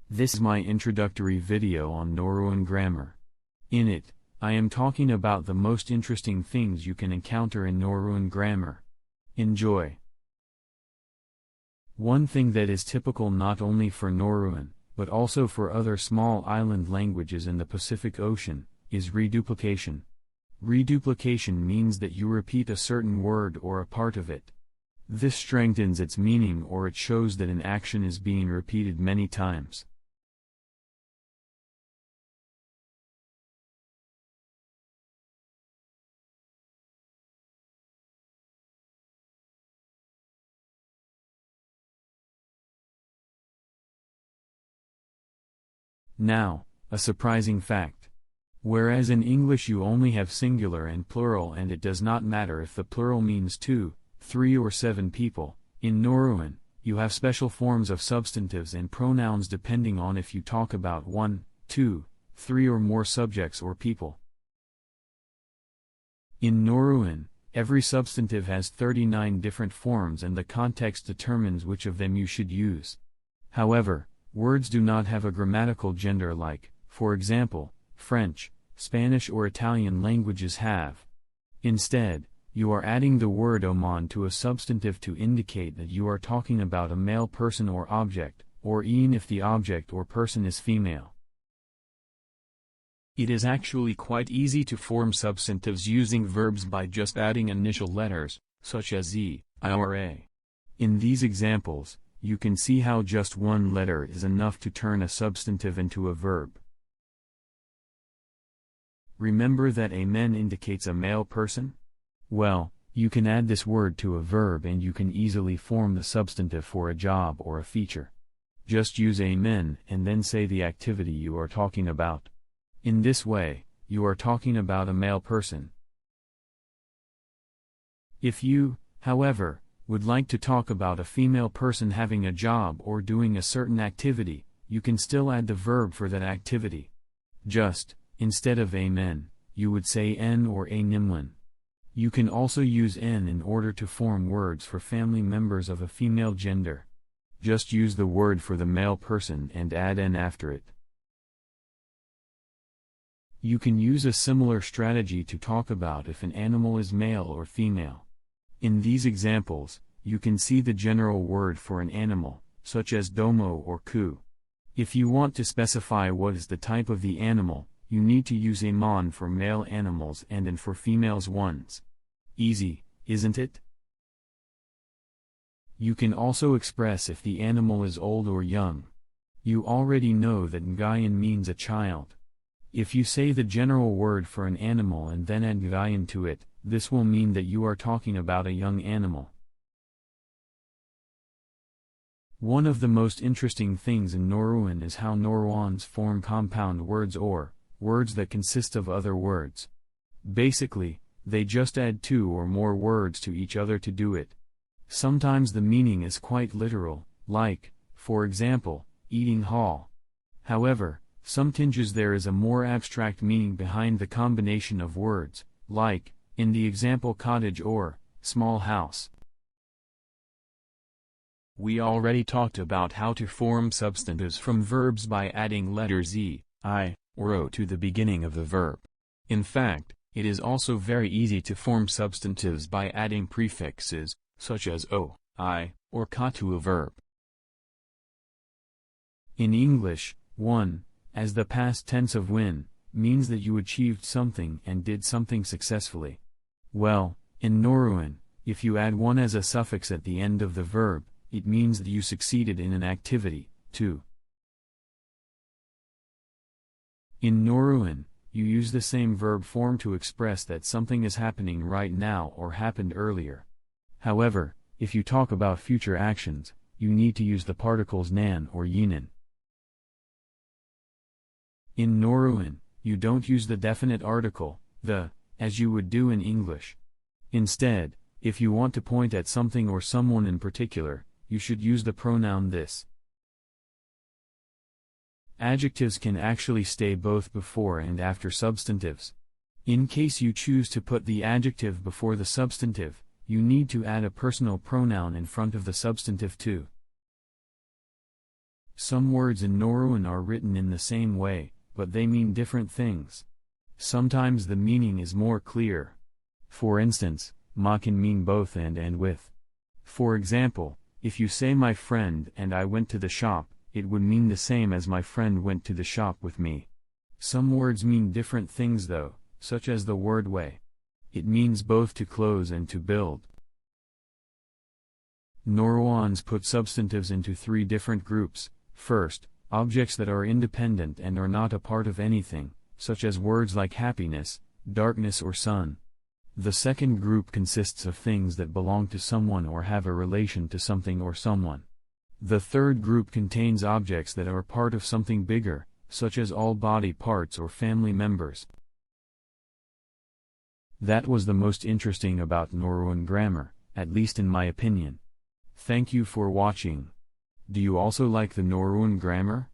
This is my introductory video on Nauruan grammar. In it, I am talking about the most interesting things you can encounter in Nauruan grammar. Enjoy! One thing that is typical not only for Nauruan, but also for other small island languages in the Pacific Ocean, is reduplication. Reduplication means that you repeat a certain word or a part of it. This strengthens its meaning, or it shows that an action is being repeated many times. Now, a surprising fact. Whereas in English you only have singular and plural, and it does not matter if the plural means 2, 3 or 7 people, in Nauruan, you have special forms of substantives and pronouns depending on if you talk about 1, 2, 3 or more subjects or people. In Nauruan, every substantive has 39 different forms, and the context determines which of them you should use. However, words do not have a grammatical gender like, for example, French, Spanish or Italian languages have. Instead, you are adding the word Oman to a substantive to indicate that you are talking about a male person or object, or even if the object or person is female. It is actually quite easy to form substantives using verbs by just adding initial letters, such as Z, I or A. In these examples, you can see how just one letter is enough to turn a substantive into a verb. Remember that amen indicates a male person? Well, you can add this word to a verb and you can easily form the substantive for a job or a feature. Just use amen and then say the activity you are talking about. In this way, you are talking about a male person. If you, however, would like to talk about a female person having a job or doing a certain activity, you can still add the verb for that activity. Just, instead of amen, you would say n or a nimlin. You can also use n in order to form words for family members of a female gender. Just use the word for the male person and add n after it. You can use a similar strategy to talk about if an animal is male or female. In these examples, you can see the general word for an animal, such as domo or ku. If you want to specify what is the type of the animal, you need to use aman for male animals and n for females ones. Easy, isn't it? You can also express if the animal is old or young. You already know that ngayan means a child. If you say the general word for an animal and then add ngayan to it, this will mean that you are talking about a young animal. One of the most interesting things in Nauruan is how Nauruans form compound words, or words that consist of other words. Basically, they just add 2 or more words to each other to do it. Sometimes the meaning is quite literal, like, for example, eating hall. However, some tinges there is a more abstract meaning behind the combination of words, like, in the example cottage or small house. We already talked about how to form substantives from verbs by adding letters e, I, or o to the beginning of the verb. In fact, it is also very easy to form substantives by adding prefixes, such as o, I, or ka to a verb. In English, won, as the past tense of win, means that you achieved something and did something successfully. Well, in Nauruan, if you add one as a suffix at the end of the verb, it means that you succeeded in an activity, too. In Nauruan, you use the same verb form to express that something is happening right now or happened earlier. However, if you talk about future actions, you need to use the particles nan or yinin. In Nauruan, you don't use the definite article, the, as you would do in English. Instead, if you want to point at something or someone in particular, you should use the pronoun this. Adjectives can actually stay both before and after substantives. In case you choose to put the adjective before the substantive, you need to add a personal pronoun in front of the substantive too. Some words in Nauruan are written in the same way, but they mean different things. Sometimes the meaning is more clear. For instance, ma can mean both and with. For example, if you say my friend and I went to the shop, it would mean the same as my friend went to the shop with me. Some words mean different things though, such as the word way. It means both to close and to build. Nauruans put substantives into three different groups. First, objects that are independent and are not a part of anything, such as words like happiness, darkness or sun. The second group consists of things that belong to someone or have a relation to something or someone. The third group contains objects that are part of something bigger, such as all body parts or family members. That was the most interesting about Nauruan grammar, at least in my opinion. Thank you for watching. Do you also like the Nauruan grammar?